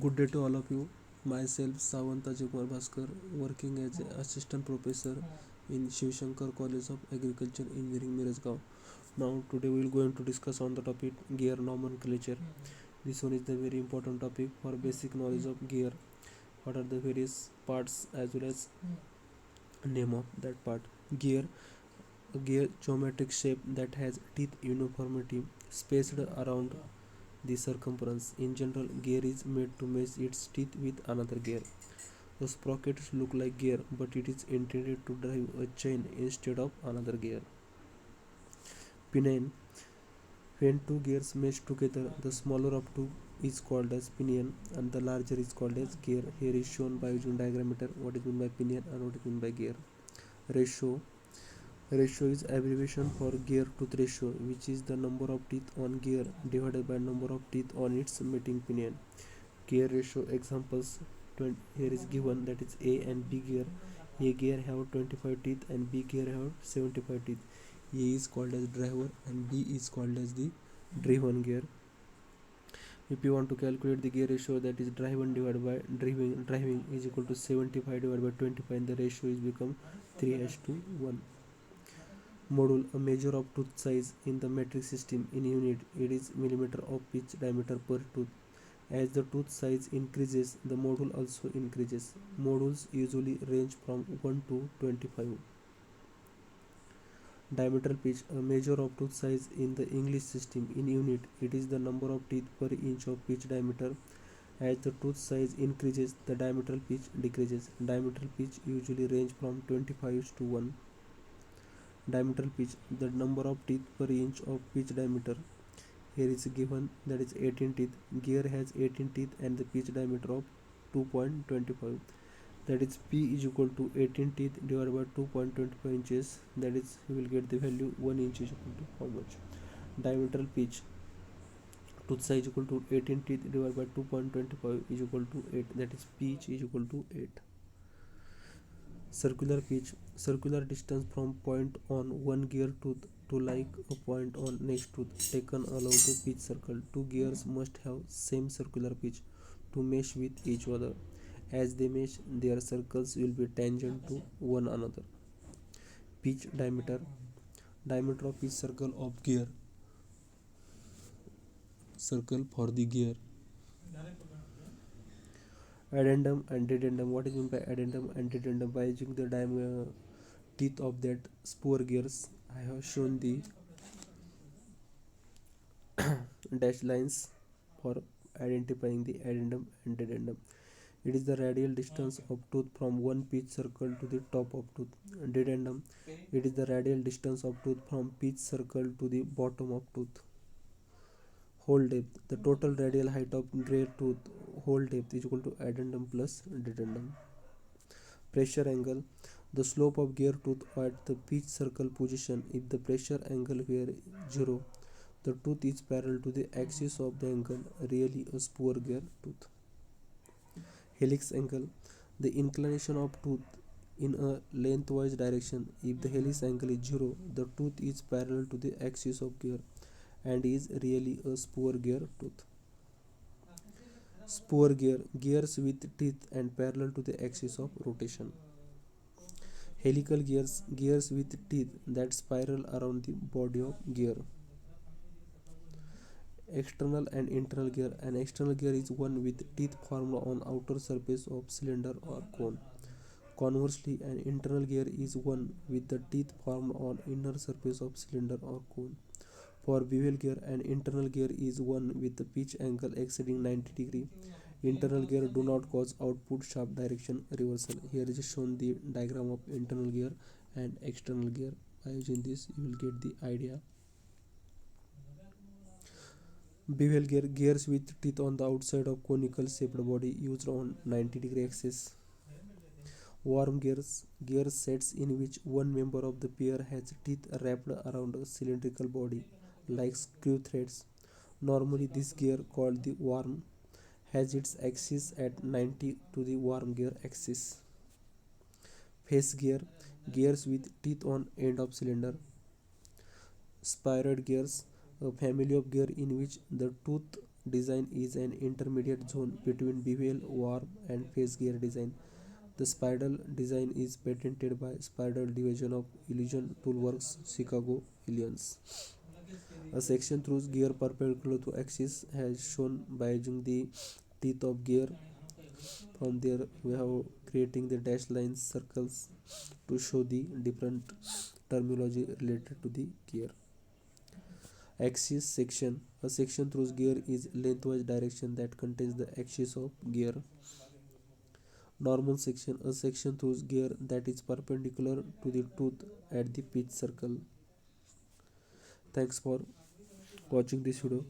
Good day to all of you. Myself, Savanta Kumar Bhaskar, working as an assistant professor in Shiv Shankar College of Agriculture Engineering, Mirajgaon. Now, today we will going to discuss on the topic gear nomenclature. This one is the very important topic for basic knowledge of gear. What are the various parts as well as name of that part? Gear, a gear geometric shape that has teeth uniformity spaced around the circumference. In general, gear is made to match its teeth with another gear. The sprockets look like gear, but it is intended to drive a chain instead of another gear. Pinion. When two gears mesh together, the smaller of two is called as pinion and the larger is called as gear. Here is shown by using diagrammeter what is meant by pinion and what is meant by gear. Ratio. Ratio is abbreviation for gear tooth ratio, which is the number of teeth on gear divided by number of teeth on its mating pinion. Gear ratio examples here is given, that is A and B gear. A gear have 25 teeth and B gear have 75 teeth. A is called as driver and B is called as the driven gear. If you want to calculate the gear ratio, that is driven divided by driving is equal to 75 divided by 25, and the ratio is become 3:1. Module, a measure of tooth size in the metric system. In unit, it is millimeter of pitch diameter per tooth. As the tooth size increases, the module also increases. Modules usually range from 1 to 25. Diametral pitch, a measure of tooth size in the English system. In unit, it is the number of teeth per inch of pitch diameter. As the tooth size increases, the diametral pitch decreases. Diametral pitch usually range from 25 to 1. Diametral pitch, the number of teeth per inch of pitch diameter. Here is given, that is 18 teeth. Gear has 18 teeth and the pitch diameter of 2.25. That is P is equal to 18 teeth divided by 2.25 inches. That is, you will get the value 1 inch is equal to how much? Diametral pitch, tooth size equal to 18 teeth divided by 2.25 is equal to 8. That is pitch is equal to 8. Circular pitch, circular distance from point on one gear tooth to like a point on next tooth taken along the pitch circle. Two gears must have same circular pitch to mesh with each other. As they mesh, their circles will be tangent to one another. Pitch diameter, diameter of each circle of gear, circle for the gear. Addendum and dedendum. What is meant by addendum and dedendum? By using the teeth of that spur gears, I have shown the dashed lines for identifying the addendum and dedendum. It is the radial distance of tooth from one pitch circle to the top of tooth. Dedendum, it is the radial distance of tooth from pitch circle to the bottom of tooth. Hole depth, the total radial height of gray tooth hole depth is equal to addendum plus dedendum. Pressure angle, the slope of gear tooth at the pitch circle position. If the pressure angle were 0, the tooth is parallel to the axis of the angle, really a spur gear tooth. Helix angle, the inclination of tooth in a lengthwise direction. If the helix angle is 0, the tooth is parallel to the axis of gear and is really a spur gear tooth. Spur gear, gears with teeth and parallel to the axis of rotation. Helical gears, gears with teeth that spiral around the body of gear. External and internal gear, an external gear is one with teeth formed on outer surface of cylinder or cone. Conversely, an internal gear is one with the teeth formed on inner surface of cylinder or cone. For bevel gear, an internal gear is one with the pitch angle exceeding 90 degree. Internal gear do not cause output shaft direction reversal. Here is shown the diagram of internal gear and external gear. By using this, you will get the idea. Bevel gear, gears with teeth on the outside of conical shaped body used on 90-degree axis. Worm gears, gear sets in which one member of the pair has teeth wrapped around a cylindrical body like screw threads. Normally, this gear, called the worm, has its axis at 90 to the worm gear axis. Face gear, gears with teeth on end of cylinder. Spiroid gears, a family of gear in which the tooth design is an intermediate zone between bevel, warp, and phase gear design. The spiral design is patented by Spiral Division of Illusion Toolworks, Chicago, Illinois. A section through gear perpendicular to axis has shown by using the teeth of gear. From there, we have creating the dash lines, circles to show the different terminology related to the gear. Axis section. A section through gear is lengthwise direction that contains the axis of gear. Normal section. A section through gear that is perpendicular to the tooth at the pitch circle. Thanks for watching this video.